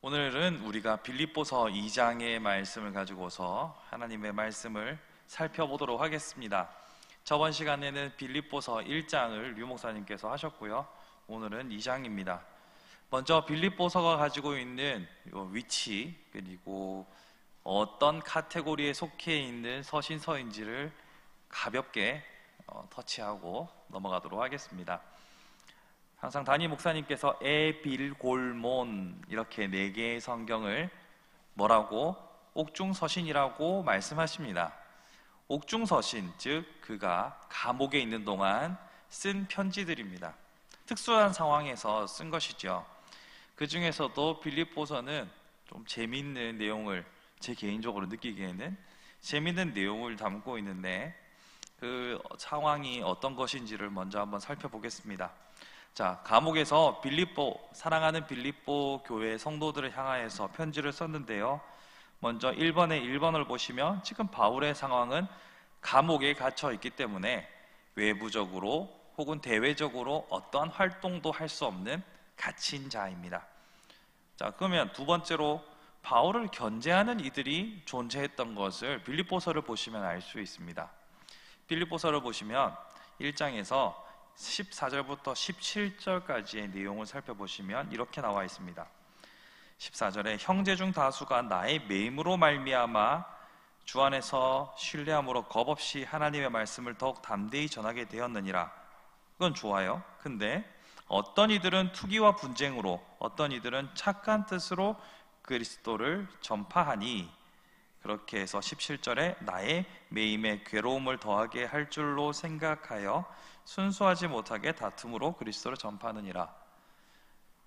오늘은 우리가 빌립보서 2장의 말씀을 가지고서 하나님의 말씀을 살펴보도록 하겠습니다. 저번 시간에는 빌립보서 1장을 류 목사님께서 하셨고요. 오늘은 2장입니다. 먼저 빌립보서가 가지고 있는 위치, 그리고 어떤 카테고리에 속해 있는 서신서인지를 가볍게 터치하고 넘어가도록 하겠습니다. 항상 담임 목사님께서 에빌골몬 이렇게 4개의 성경을 뭐라고? 옥중서신이라고 말씀하십니다. 옥중서신, 즉 그가 감옥에 있는 동안 쓴 편지들입니다. 특수한 상황에서 쓴 것이죠. 그 중에서도 빌립보서는 좀 재미있는 내용을, 제 개인적으로 느끼기에는 재미있는 내용을 담고 있는데, 그 상황이 어떤 것인지를 먼저 한번 살펴보겠습니다. 자, 감옥에서 사랑하는 빌립보 교회 성도들을 향하여서 편지를 썼는데요. 먼저 1번을 보시면 지금 바울의 상황은 감옥에 갇혀 있기 때문에 외부적으로 혹은 대외적으로 어떠한 활동도 할 수 없는 갇힌 자입니다. 자, 그러면 두 번째로 바울을 견제하는 이들이 존재했던 것을 빌립보서를 보시면 알 수 있습니다. 빌립보서를 보시면 1장에서 14절부터 17절까지의 내용을 살펴보시면 이렇게 나와 있습니다. 14절에 형제 중 다수가 나의 매임으로 말미암아 주 안에서 신뢰함으로 겁없이 하나님의 말씀을 더욱 담대히 전하게 되었느니라. 그건 좋아요. 근데 어떤 이들은 투기와 분쟁으로, 어떤 이들은 착한 뜻으로 그리스도를 전파하니, 그렇게 해서 17절에 나의 매임에 괴로움을 더하게 할 줄로 생각하여 순수하지 못하게 다툼으로 그리스도를 전파하느니라.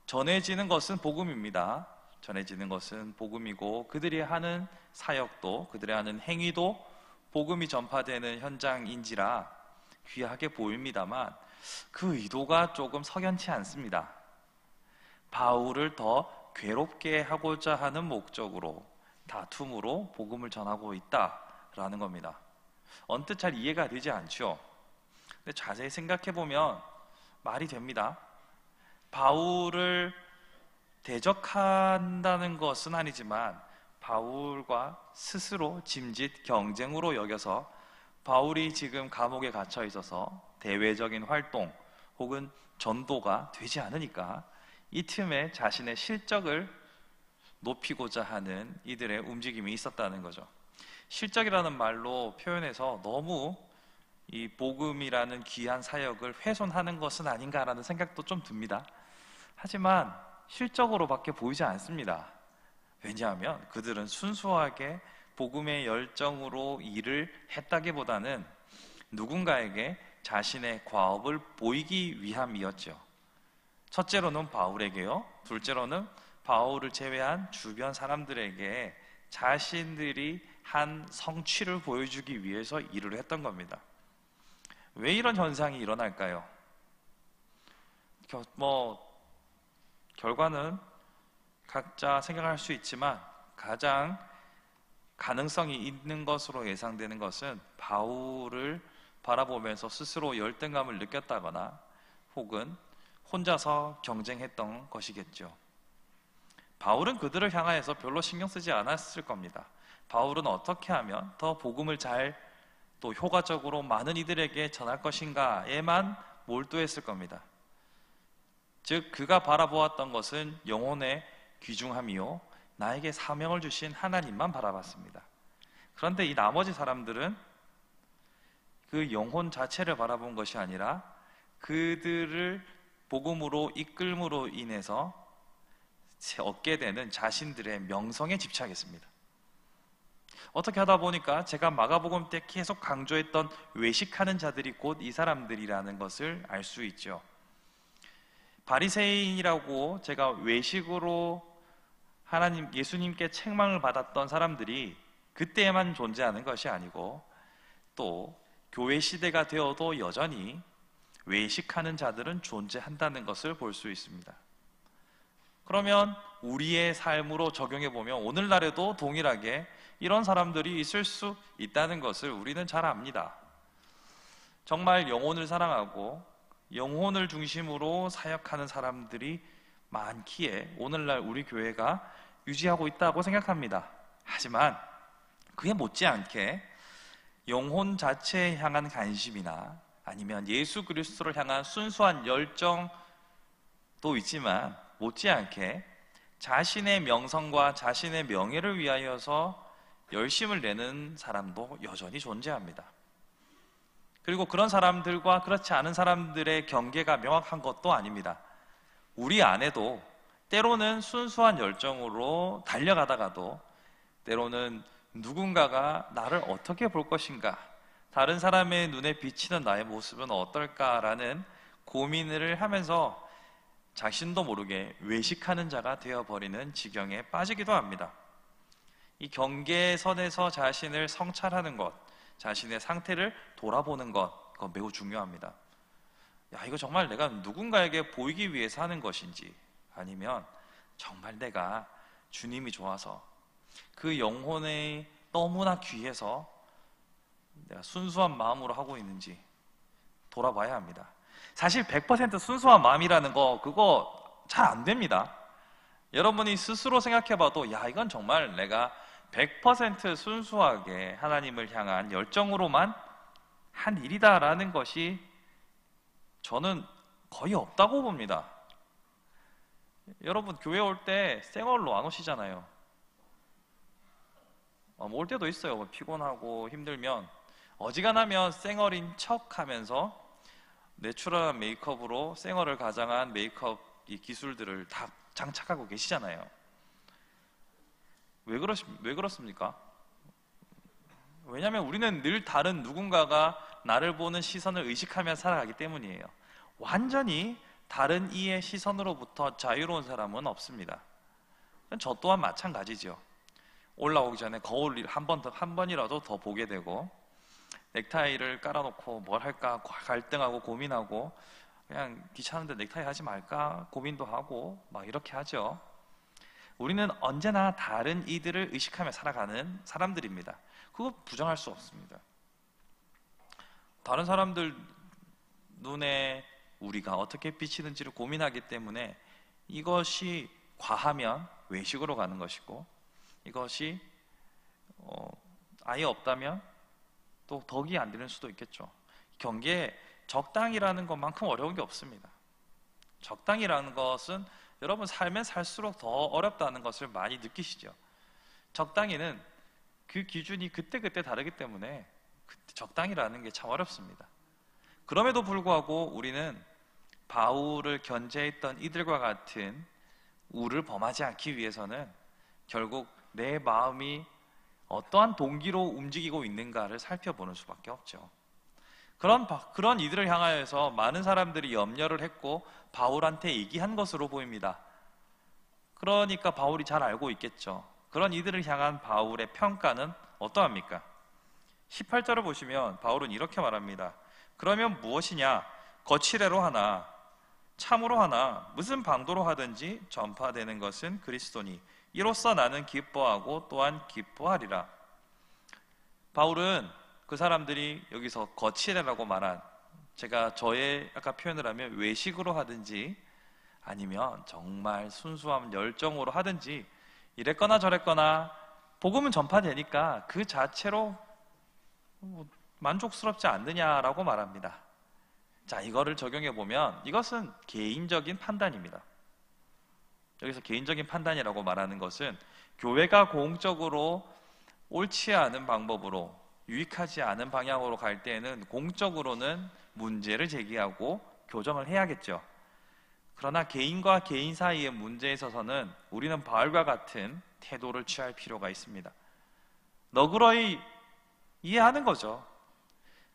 전해지는 것은 복음입니다. 전해지는 것은 복음이고, 그들이 하는 사역도, 그들이 하는 행위도 복음이 전파되는 현장인지라 귀하게 보입니다만 그 의도가 조금 석연치 않습니다. 바울을 더 괴롭게 하고자 하는 목적으로 다툼으로 복음을 전하고 있다라는 겁니다. 언뜻 잘 이해가 되지 않죠? 근데 자세히 생각해보면 말이 됩니다. 바울을 대적한다는 것은 아니지만 바울과 스스로 짐짓 경쟁으로 여겨서 바울이 지금 감옥에 갇혀 있어서 대외적인 활동 혹은 전도가 되지 않으니까 이 틈에 자신의 실적을 높이고자 하는 이들의 움직임이 있었다는 거죠. 실적이라는 말로 표현해서 너무 이 복음이라는 귀한 사역을 훼손하는 것은 아닌가라는 생각도 좀 듭니다. 하지만 실적으로밖에 보이지 않습니다. 왜냐하면 그들은 순수하게 복음의 열정으로 일을 했다기보다는 누군가에게 자신의 과업을 보이기 위함이었죠. 첫째로는 바울에게요, 둘째로는 바울을 제외한 주변 사람들에게 자신들이 한 성취를 보여주기 위해서 일을 했던 겁니다. 왜 이런 현상이 일어날까요? 결과는 각자 생각할 수 있지만 가장 가능성이 있는 것으로 예상되는 것은 바울을 바라보면서 스스로 열등감을 느꼈다거나 혹은 혼자서 경쟁했던 것이겠죠. 바울은 그들을 향하여서 별로 신경 쓰지 않았을 겁니다. 바울은 어떻게 하면 더 복음을 잘 또 효과적으로 많은 이들에게 전할 것인가에만 몰두했을 겁니다. 즉 그가 바라보았던 것은 영혼의 귀중함이요, 나에게 사명을 주신 하나님만 바라봤습니다. 그런데 이 나머지 사람들은 그 영혼 자체를 바라본 것이 아니라 그들을 복음으로 이끌므로 인해서 얻게 되는 자신들의 명성에 집착했습니다. 어떻게 하다 보니까 제가 마가복음 때 계속 강조했던 외식하는 자들이 곧 이 사람들이라는 것을 알 수 있죠. 바리새인이라고 제가 외식으로 예수님께 책망을 받았던 사람들이 그때에만 존재하는 것이 아니고 또 교회 시대가 되어도 여전히 외식하는 자들은 존재한다는 것을 볼 수 있습니다. 그러면 우리의 삶으로 적용해 보면 오늘날에도 동일하게 이런 사람들이 있을 수 있다는 것을 우리는 잘 압니다. 정말 영혼을 사랑하고 영혼을 중심으로 사역하는 사람들이 많기에 오늘날 우리 교회가 유지하고 있다고 생각합니다. 하지만 그에 못지않게 영혼 자체에 향한 관심이나 아니면 예수 그리스도를 향한 순수한 열정도 있지만 못지않게 자신의 명성과 자신의 명예를 위하여서 열심을 내는 사람도 여전히 존재합니다. 그리고 그런 사람들과 그렇지 않은 사람들의 경계가 명확한 것도 아닙니다. 우리 안에도 때로는 순수한 열정으로 달려가다가도 때로는 누군가가 나를 어떻게 볼 것인가, 다른 사람의 눈에 비치는 나의 모습은 어떨까라는 고민을 하면서 자신도 모르게 외식하는 자가 되어버리는 지경에 빠지기도 합니다. 이 경계선에서 자신을 성찰하는 것, 자신의 상태를 돌아보는 것, 그건 매우 중요합니다. 야, 이거 정말 내가 누군가에게 보이기 위해서 하는 것인지, 아니면 정말 내가 주님이 좋아서 그 영혼에 너무나 귀해서 내가 순수한 마음으로 하고 있는지 돌아봐야 합니다. 사실 100% 순수한 마음이라는 거, 그거 잘 안 됩니다. 여러분이 스스로 생각해봐도 야, 이건 정말 내가 100% 순수하게 하나님을 향한 열정으로만 한 일이다라는 것이 저는 거의 없다고 봅니다. 여러분 교회 올 때 생얼로 안 오시잖아요. 올 때도 있어요. 피곤하고 힘들면 어지간하면 생얼인 척 하면서 내추럴한 메이크업으로 생얼을 가장한 메이크업 이 기술들을 다 장착하고 계시잖아요. 왜 그렇습니까? 왜냐하면 우리는 늘 다른 누군가가 나를 보는 시선을 의식하며 살아가기 때문이에요. 완전히 다른 이의 시선으로부터 자유로운 사람은 없습니다. 저 또한 마찬가지죠. 올라오기 전에 거울 한 번이라도 더 보게 되고, 넥타이를 깔아놓고 뭘 할까 갈등하고 고민하고, 그냥 귀찮은데 넥타이 하지 말까 고민도 하고 막 이렇게 하죠. 우리는 언제나 다른 이들을 의식하며 살아가는 사람들입니다. 그거 부정할 수 없습니다. 다른 사람들 눈에 우리가 어떻게 비치는지를 고민하기 때문에 이것이 과하면 외식으로 가는 것이고, 이것이 아예 없다면 또 덕이 안 되는 수도 있겠죠. 경계에 적당이라는 것만큼 어려운 게 없습니다. 적당이라는 것은 여러분 살면 살수록 더 어렵다는 것을 많이 느끼시죠. 적당히는 그 기준이 그때그때 다르기 때문에 적당이라는 게 참 어렵습니다. 그럼에도 불구하고 우리는 바울을 견제했던 이들과 같은 우를 범하지 않기 위해서는 결국 내 마음이 어떠한 동기로 움직이고 있는가를 살펴보는 수밖에 없죠. 그런 이들을 향하여서 많은 사람들이 염려를 했고 바울한테 얘기한 것으로 보입니다. 그러니까 바울이 잘 알고 있겠죠. 그런 이들을 향한 바울의 평가는 어떠합니까? 18절을 보시면 바울은 이렇게 말합니다. 그러면 무엇이냐? 거칠애로 하나 참으로 하나 무슨 방도로 하든지 전파되는 것은 그리스도니 이로써 나는 기뻐하고 또한 기뻐하리라. 바울은 그 사람들이 여기서 거칠애라고 말한, 제가 저의 아까 표현을 하면 외식으로 하든지 아니면 정말 순수한 열정으로 하든지 이랬거나 저랬거나 복음은 전파되니까 그 자체로 만족스럽지 않느냐라고 말합니다. 자, 이거를 적용해 보면 이것은 개인적인 판단입니다. 여기서 개인적인 판단이라고 말하는 것은 교회가 공적으로 옳지 않은 방법으로 유익하지 않은 방향으로 갈 때에는 공적으로는 문제를 제기하고 교정을 해야겠죠. 그러나 개인과 개인 사이의 문제에 있어서는 우리는 바울과 같은 태도를 취할 필요가 있습니다. 너그러이 이해하는 거죠.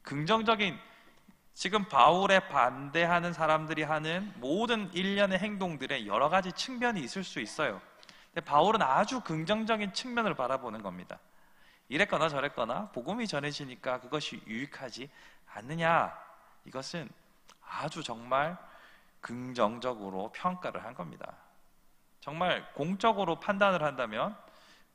긍정적인, 지금 바울에 반대하는 사람들이 하는 모든 일련의 행동들의 여러 가지 측면이 있을 수 있어요. 근데 바울은 아주 긍정적인 측면을 바라보는 겁니다. 이랬거나 저랬거나 복음이 전해지니까 그것이 유익하지 않느냐, 이것은 아주 정말 긍정적으로 평가를 한 겁니다. 정말 공적으로 판단을 한다면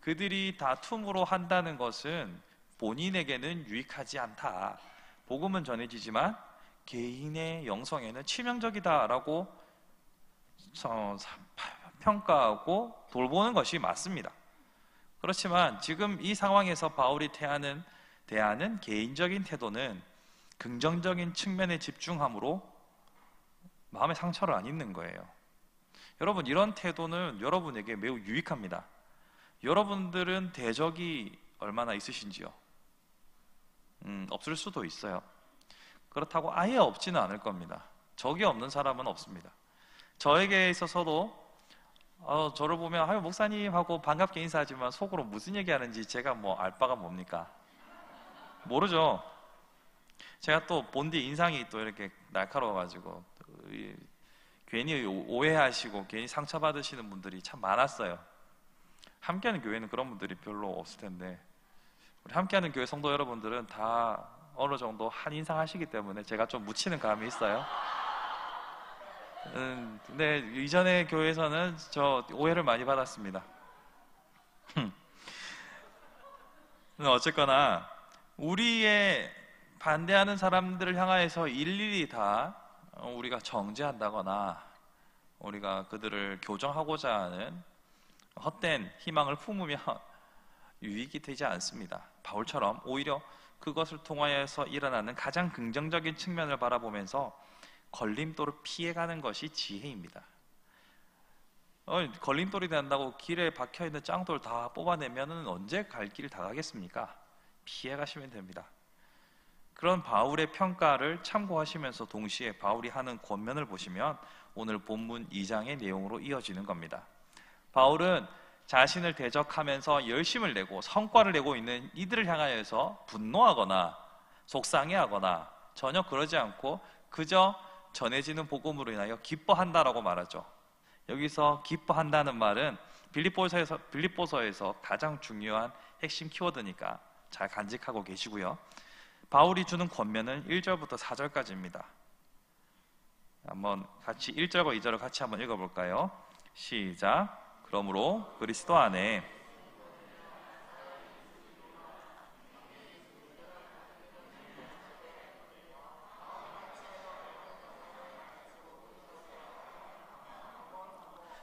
그들이 다툼으로 한다는 것은 본인에게는 유익하지 않다. 복음은 전해지지만 개인의 영성에는 치명적이다라고 평가하고 돌보는 것이 맞습니다. 그렇지만 지금 이 상황에서 바울이 대하는 개인적인 태도는 긍정적인 측면에 집중함으로 마음의 상처를 안 입는 거예요. 여러분, 이런 태도는 여러분에게 매우 유익합니다. 여러분들은 대적이 얼마나 있으신지요? 없을 수도 있어요. 그렇다고 아예 없지는 않을 겁니다. 적이 없는 사람은 없습니다. 저에게 있어서도 저를 보면 아유 목사님 하고 반갑게 인사하지만 속으로 무슨 얘기하는지 제가 뭐 알 바가 뭡니까? 모르죠. 제가 또 본디 인상이 또 이렇게 날카로워가지고 괜히 오해하시고 괜히 상처받으시는 분들이 참 많았어요. 함께하는 교회는 그런 분들이 별로 없을 텐데 우리 함께하는 교회 성도 여러분들은 다 어느 정도 한 인상 하시기 때문에 제가 좀 묻히는 감이 있어요. 근데 이전에 교회에서는 저 오해를 많이 받았습니다. 어쨌거나 우리의 반대하는 사람들을 향하여서 일일이 다 우리가 정죄한다거나 우리가 그들을 교정하고자 하는 헛된 희망을 품으면 유익이 되지 않습니다. 바울처럼 오히려 그것을 통하여서 일어나는 가장 긍정적인 측면을 바라보면서 걸림돌을 피해가는 것이 지혜입니다. 걸림돌이 된다고 길에 박혀있는 짱돌 다 뽑아내면 언제 갈 길 다 가겠습니까? 피해가시면 됩니다. 그런 바울의 평가를 참고하시면서 동시에 바울이 하는 권면을 보시면 오늘 본문 2장의 내용으로 이어지는 겁니다. 바울은 자신을 대적하면서 열심을 내고 성과를 내고 있는 이들을 향하여서 분노하거나 속상해하거나 전혀 그러지 않고 그저 전해지는 복음으로 인하여 기뻐한다라고 말하죠. 여기서 기뻐한다는 말은 빌립보서에서 가장 중요한 핵심 키워드니까 잘 간직하고 계시고요. 바울이 주는 권면은 1절부터 4절까지입니다. 한번 같이 1절과 2절을 같이 한번 읽어볼까요? 시작. 그러므로 그리스도 안에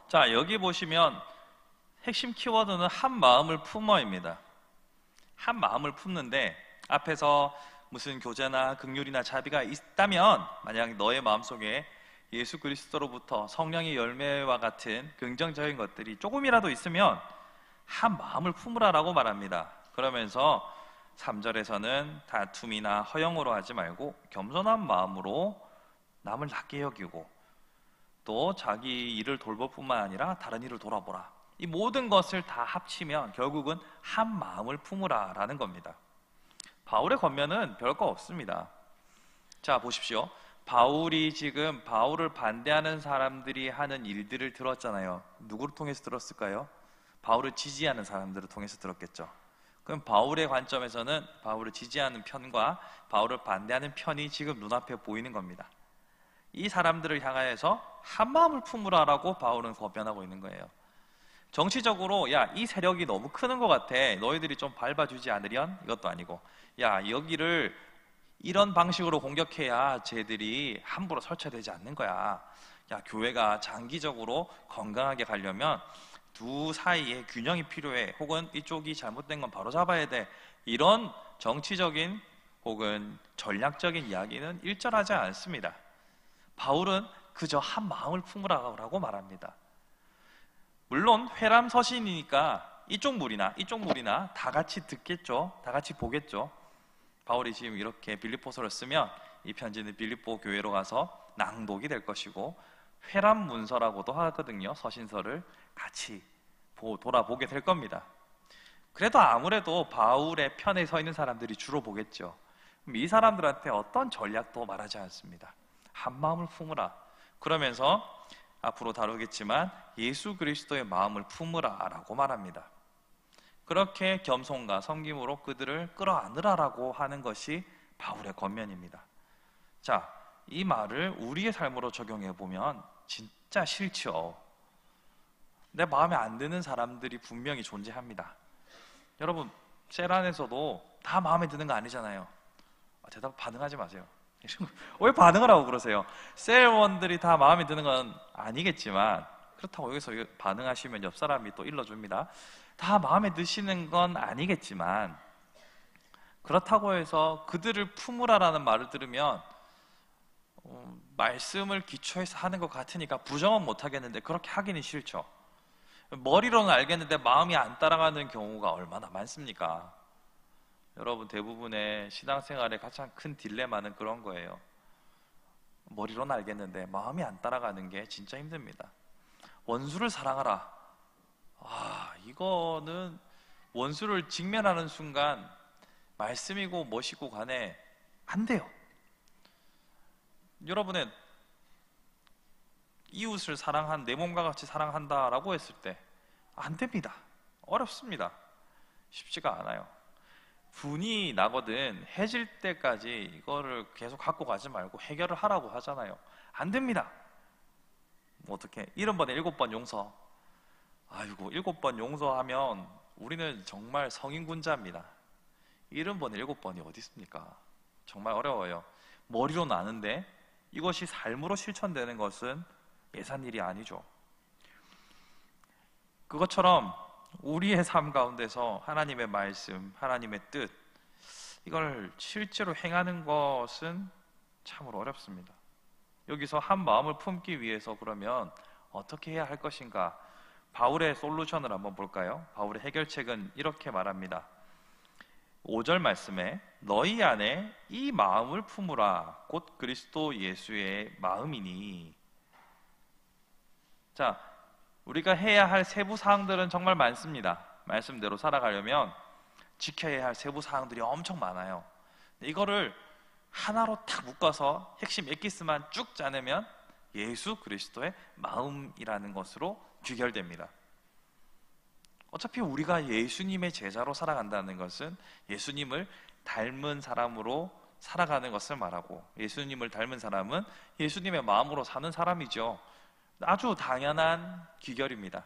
자, 여기 보시면 핵심 키워드는 한 마음을 품어입니다. 한 마음을 품는데 앞에서 무슨 교제나 긍휼이나 자비가 있다면 만약 너의 마음속에 예수 그리스도로부터 성령의 열매와 같은 긍정적인 것들이 조금이라도 있으면 한 마음을 품으라라고 말합니다. 그러면서 3절에서는 다툼이나 허영으로 하지 말고 겸손한 마음으로 남을 낮게 여기고 또 자기 일을 돌볼 뿐만 아니라 다른 일을 돌아보라. 이 모든 것을 다 합치면 결국은 한 마음을 품으라 라는 겁니다. 바울의 권면은 별거 없습니다. 자, 보십시오. 바울이 지금 바울을 반대하는 사람들이 하는 일들을 들었잖아요. 누구를 통해서 들었을까요? 바울을 지지하는 사람들을 통해서 들었겠죠. 그럼 바울의 관점에서는 바울을 지지하는 편과 바울을 반대하는 편이 지금 눈앞에 보이는 겁니다. 이 사람들을 향하여서 한 마음을 품으라라고 바울은 권면하고 있는 거예요. 정치적으로 야, 이 세력이 너무 크는 것 같아. 너희들이 좀 밟아주지 않으련? 이것도 아니고 야, 여기를 이런 방식으로 공격해야 쟤들이 함부로 설치되지 않는 거야. 야, 교회가 장기적으로 건강하게 가려면 두 사이에 균형이 필요해. 혹은 이쪽이 잘못된 건 바로 잡아야 돼. 이런 정치적인 혹은 전략적인 이야기는 일절하지 않습니다. 바울은 그저 한 마음을 품으라고 말합니다. 물론 회람 서신이니까 이쪽 무리나 다 같이 듣겠죠. 다 같이 보겠죠. 바울이 지금 이렇게 빌립보서를 쓰면 이 편지는 빌립보 교회로 가서 낭독이 될 것이고 회람 문서라고도 하거든요. 서신서를 같이 돌아보게 될 겁니다. 그래도 아무래도 바울의 편에 서 있는 사람들이 주로 보겠죠. 그럼 이 사람들한테 어떤 전략도 말하지 않습니다. 한 마음을 품으라. 그러면서 앞으로 다루겠지만 예수 그리스도의 마음을 품으라 라고 말합니다. 그렇게 겸손과 섬김으로 그들을 끌어안으라라고 하는 것이 바울의 권면입니다. 자, 이 말을 우리의 삶으로 적용해 보면 진짜 싫죠. 내 마음에 안 드는 사람들이 분명히 존재합니다. 여러분, 셀 안에서도 다 마음에 드는 거 아니잖아요. 대답 반응하지 마세요. 왜 반응을 하고 그러세요? 셀원들이 다 마음에 드는 건 아니겠지만 그렇다고 여기서 반응하시면 옆 사람이 또 일러줍니다. 다 마음에 드시는 건 아니겠지만 그렇다고 해서 그들을 품으라라는 말을 들으면 말씀을 기초해서 하는 것 같으니까 부정은 못 하겠는데 그렇게 하기는 싫죠. 머리로는 알겠는데 마음이 안 따라가는 경우가 얼마나 많습니까? 여러분, 대부분의 신앙생활의 가장 큰 딜레마는 그런 거예요. 머리로는 알겠는데 마음이 안 따라가는 게 진짜 힘듭니다. 원수를 사랑하라. 이거는 원수를 직면하는 순간 말씀이고 멋이고 간에 안 돼요. 여러분의 이웃을 내 몸과 같이 사랑한다라고 했을 때 안 됩니다. 어렵습니다. 쉽지가 않아요. 분이 나거든 해질 때까지 이거를 계속 갖고 가지 말고 해결을 하라고 하잖아요. 안 됩니다. 어떻게 70번에 7번 용서. 아이고, 7번 용서하면 우리는 정말 성인군자입니다. 70번에 7번이 어디 있습니까? 정말 어려워요. 머리로는 아는데 이것이 삶으로 실천되는 것은 예산 일이 아니죠. 그것처럼 우리의 삶 가운데서 하나님의 말씀, 하나님의 뜻, 이걸 실제로 행하는 것은 참으로 어렵습니다. 여기서 한 마음을 품기 위해서 그러면 어떻게 해야 할 것인가? 바울의 솔루션을 한번 볼까요? 바울의 해결책은 이렇게 말합니다. 5절 말씀에 너희 안에 이 마음을 품으라 곧 그리스도 예수의 마음이니. 자, 우리가 해야 할 세부 사항들은 정말 많습니다. 말씀대로 살아가려면 지켜야 할 세부 사항들이 엄청 많아요. 이거를 하나로 탁 묶어서 핵심 엑기스만 쭉 짜내면 예수 그리스도의 마음이라는 것으로 귀결됩니다. 어차피 우리가 예수님의 제자로 살아간다는 것은 예수님을 닮은 사람으로 살아가는 것을 말하고, 예수님을 닮은 사람은 예수님의 마음으로 사는 사람이죠. 아주 당연한 귀결입니다.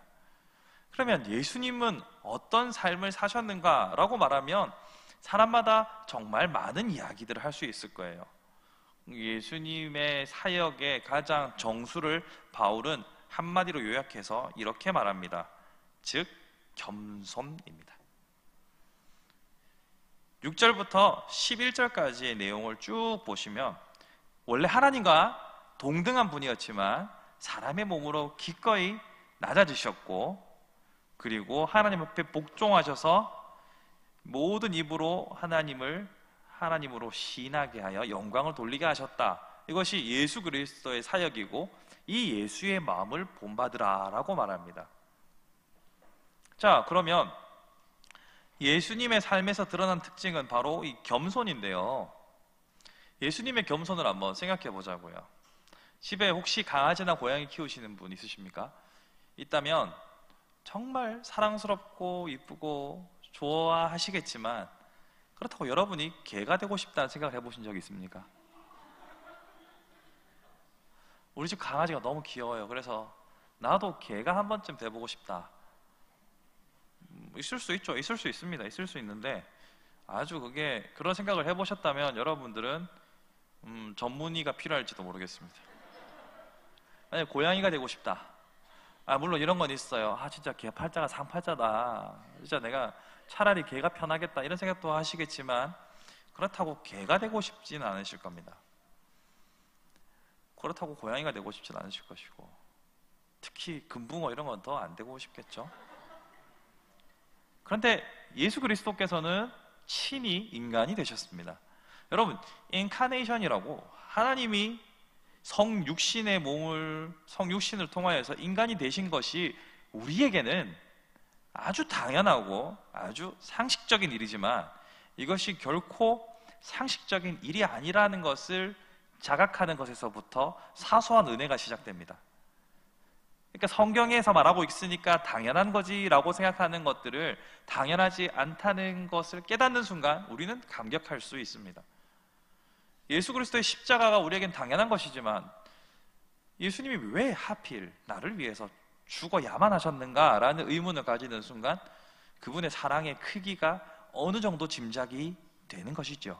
그러면 예수님은 어떤 삶을 사셨는가라고 말하면 사람마다 정말 많은 이야기들을 할 수 있을 거예요. 예수님의 사역의 가장 정수를 바울은 한마디로 요약해서 이렇게 말합니다. 즉 겸손입니다. 6절부터 11절까지의 내용을 쭉 보시면 원래 하나님과 동등한 분이었지만 사람의 몸으로 기꺼이 낮아지셨고, 그리고 하나님 앞에 복종하셔서 모든 입으로 하나님으로 시인하게 하여 영광을 돌리게 하셨다. 이것이 예수 그리스도의 사역이고 이 예수의 마음을 본받으라 라고 말합니다. 자, 그러면 예수님의 삶에서 드러난 특징은 바로 이 겸손인데요. 예수님의 겸손을 한번 생각해 보자고요. 집에 혹시 강아지나 고양이 키우시는 분 있으십니까? 있다면 정말 사랑스럽고 이쁘고 좋아하시겠지만 그렇다고 여러분이 개가 되고 싶다는 생각을 해보신 적이 있습니까? 우리 집 강아지가 너무 귀여워요. 그래서 나도 개가 한 번쯤 돼보고 싶다. 있을 수 있죠. 있을 수 있습니다. 있을 수 있는데 아주 그런 생각을 해보셨다면 여러분들은 전문의가 필요할지도 모르겠습니다. 만약에 고양이가 되고 싶다. 물론 이런 건 있어요. 진짜 개 팔자가 상팔자다. 진짜 내가 차라리 개가 편하겠다. 이런 생각도 하시겠지만 그렇다고 개가 되고 싶지는 않으실 겁니다. 그렇다고 고양이가 되고 싶지는 않으실 것이고, 특히 금붕어 이런 건 더 안 되고 싶겠죠. 그런데 예수 그리스도께서는 친히 인간이 되셨습니다. 여러분, 인카네이션이라고 하나님이 성육신을 통하여서 인간이 되신 것이 우리에게는 아주 당연하고 아주 상식적인 일이지만 이것이 결코 상식적인 일이 아니라는 것을 자각하는 것에서부터 사소한 은혜가 시작됩니다. 그러니까 성경에서 말하고 있으니까 당연한 거지라고 생각하는 것들을 당연하지 않다는 것을 깨닫는 순간 우리는 감격할 수 있습니다. 예수 그리스도의 십자가가 우리에겐 당연한 것이지만 예수님이 왜 하필 나를 위해서 죽어야만 하셨는가라는 의문을 가지는 순간 그분의 사랑의 크기가 어느 정도 짐작이 되는 것이죠.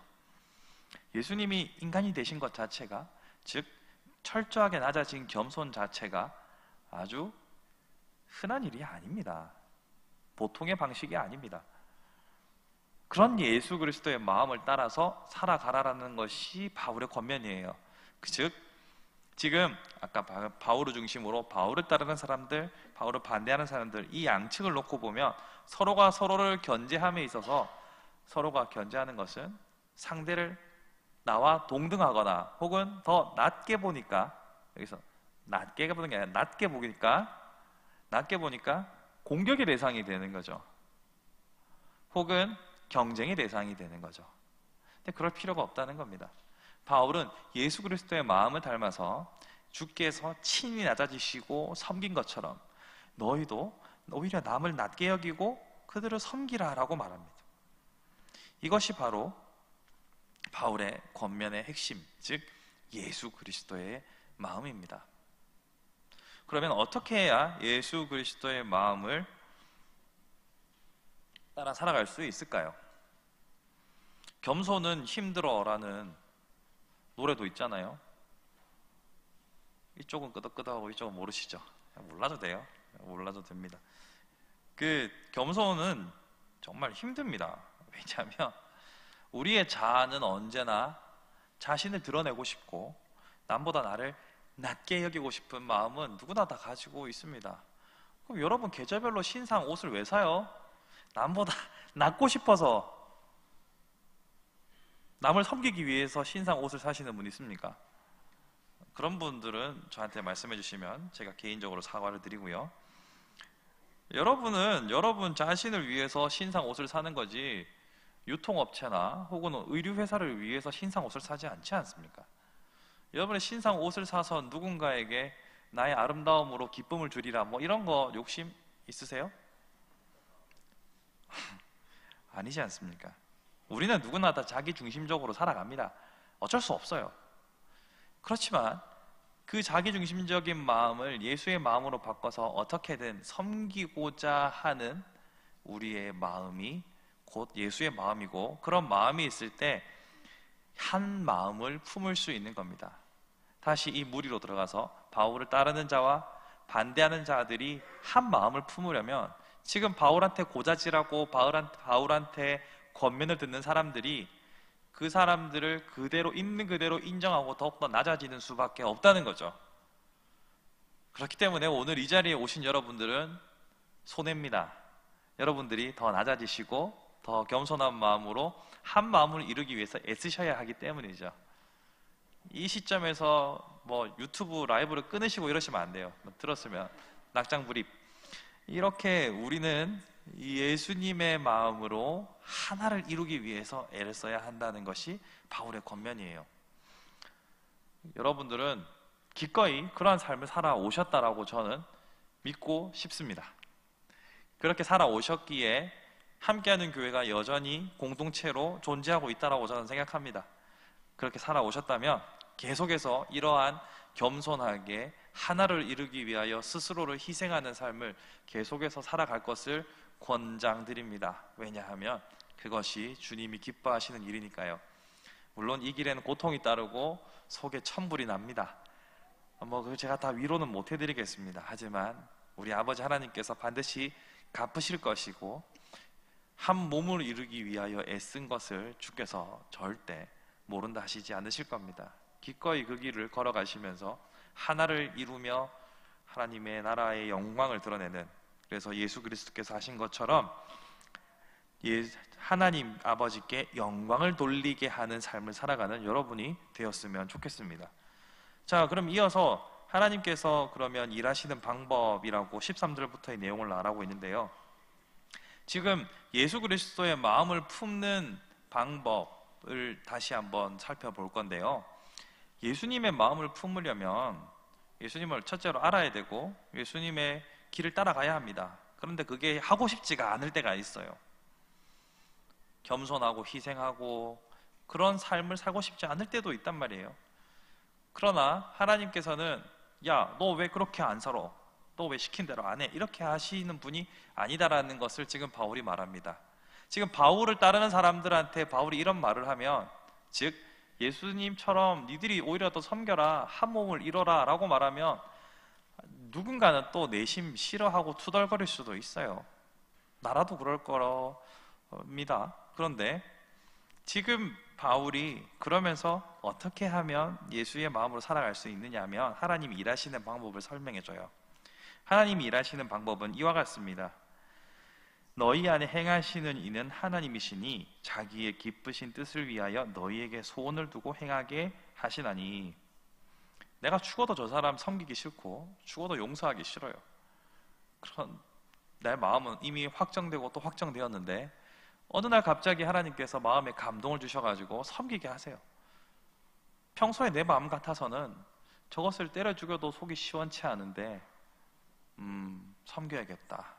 예수님이 인간이 되신 것 자체가, 즉 철저하게 낮아진 겸손 자체가 아주 흔한 일이 아닙니다. 보통의 방식이 아닙니다. 그런 예수 그리스도의 마음을 따라서 살아가라라는 것이 바울의 권면이에요. 즉 지금 아까 바울을 중심으로 바울을 따르는 사람들, 바울을 반대하는 사람들, 이 양측을 놓고 보면 서로가 서로를 견제함에 있어서, 서로가 견제하는 것은 상대를 나와 동등하거나 혹은 더 낮게 보니까, 여기서 낮게 보는 게 아니라 낮게 보니까 공격의 대상이 되는 거죠. 혹은 경쟁의 대상이 되는 거죠. 근데 그럴 필요가 없다는 겁니다. 바울은 예수 그리스도의 마음을 닮아서 주께서 친히 낮아지시고 섬긴 것처럼 너희도 오히려 남을 낮게 여기고 그들을 섬기라라고 말합니다. 이것이 바로 바울의 권면의 핵심, 즉 예수 그리스도의 마음입니다. 그러면 어떻게 해야 예수 그리스도의 마음을 따라 살아갈 수 있을까요? 겸손은 힘들어라는 노래도 있잖아요. 이쪽은 끄덕끄덕하고 이쪽은 모르시죠? 몰라도 돼요. 몰라도 됩니다. 그 겸손은 정말 힘듭니다. 왜냐하면 우리의 자아는 언제나 자신을 드러내고 싶고 남보다 나를 낮게 여기고 싶은 마음은 누구나 다 가지고 있습니다. 그럼 여러분 계절별로 신상 옷을 왜 사요? 남보다 낮고 싶어서, 남을 섬기기 위해서 신상 옷을 사시는 분 있습니까? 그런 분들은 저한테 말씀해 주시면 제가 개인적으로 사과를 드리고요. 여러분은 여러분 자신을 위해서 신상 옷을 사는 거지 유통업체나 혹은 의류회사를 위해서 신상 옷을 사지 않지 않습니까? 여러분의 신상 옷을 사서 누군가에게 나의 아름다움으로 기쁨을 주리라 뭐 이런 거 욕심 있으세요? 아니지 않습니까? 우리는 누구나 다 자기 중심적으로 살아갑니다. 어쩔 수 없어요. 그렇지만 그 자기 중심적인 마음을 예수의 마음으로 바꿔서 어떻게든 섬기고자 하는 우리의 마음이 곧 예수의 마음이고, 그런 마음이 있을 때 한 마음을 품을 수 있는 겁니다. 다시 이 무리로 들어가서 바울을 따르는 자와 반대하는 자들이 한 마음을 품으려면 지금 바울한테 고자질하고 바울한테 권면을 듣는 사람들이 그 사람들을 그대로 있는 그대로 인정하고 더욱더 낮아지는 수밖에 없다는 거죠. 그렇기 때문에 오늘 이 자리에 오신 여러분들은 손해입니다. 여러분들이 더 낮아지시고 더 겸손한 마음으로 한 마음을 이루기 위해서 애쓰셔야 하기 때문이죠. 이 시점에서 뭐 유튜브 라이브를 끊으시고 이러시면 안 돼요. 들었으면 낙장불입. 이렇게 우리는 예수님의 마음으로 하나를 이루기 위해서 애를 써야 한다는 것이 바울의 권면이에요. 여러분들은 기꺼이 그러한 삶을 살아오셨다라고 저는 믿고 싶습니다. 그렇게 살아오셨기에 함께하는 교회가 여전히 공동체로 존재하고 있다라고 저는 생각합니다. 그렇게 살아오셨다면 계속해서 이러한 겸손하게 하나를 이루기 위하여 스스로를 희생하는 삶을 계속해서 살아갈 것을 권장드립니다. 왜냐하면 그것이 주님이 기뻐하시는 일이니까요. 물론 이 길에는 고통이 따르고 속에 천불이 납니다. 제가 다 위로는 못 해드리겠습니다. 하지만 우리 아버지 하나님께서 반드시 갚으실 것이고, 한 몸을 이루기 위하여 애쓴 것을 주께서 절대 모른다 하시지 않으실 겁니다. 기꺼이 그 길을 걸어가시면서 하나를 이루며 하나님의 나라의 영광을 드러내는, 그래서 예수 그리스도께서 하신 것처럼 하나님 아버지께 영광을 돌리게 하는 삶을 살아가는 여러분이 되었으면 좋겠습니다. 자, 그럼 이어서 하나님께서 그러면 일하시는 방법이라고 13절부터의 내용을 말하고 있는데요. 지금 예수 그리스도의 마음을 품는 방법을 다시 한번 살펴볼 건데요. 예수님의 마음을 품으려면 예수님을 첫째로 알아야 되고 예수님의 길을 따라가야 합니다. 그런데 그게 하고 싶지가 않을 때가 있어요. 겸손하고 희생하고 그런 삶을 살고 싶지 않을 때도 있단 말이에요. 그러나 하나님께서는 야, 너 왜 그렇게 안 살아? 너 왜 시킨 대로 안 해? 이렇게 하시는 분이 아니다라는 것을 지금 바울이 말합니다. 지금 바울을 따르는 사람들한테 바울이 이런 말을 하면, 즉 예수님처럼 니들이 오히려 더 섬겨라, 한 몸을 이뤄라 라고 말하면 누군가는 또 내심 싫어하고 투덜거릴 수도 있어요. 나라도 그럴 겁니다. 그런데 지금 바울이 그러면서 어떻게 하면 예수의 마음으로 살아갈 수 있느냐 하면 하나님이 일하시는 방법을 설명해줘요. 하나님이 일하시는 방법은 이와 같습니다. 너희 안에 행하시는 이는 하나님이시니 자기의 기쁘신 뜻을 위하여 너희에게 소원을 두고 행하게 하시나니. 내가 죽어도 저 사람 섬기기 싫고 죽어도 용서하기 싫어요. 그런 내 마음은 이미 확정되고 또 확정되었는데 어느 날 갑자기 하나님께서 마음에 감동을 주셔가지고 섬기게 하세요. 평소에 내 마음 같아서는 저것을 때려 죽여도 속이 시원치 않은데 섬겨야겠다,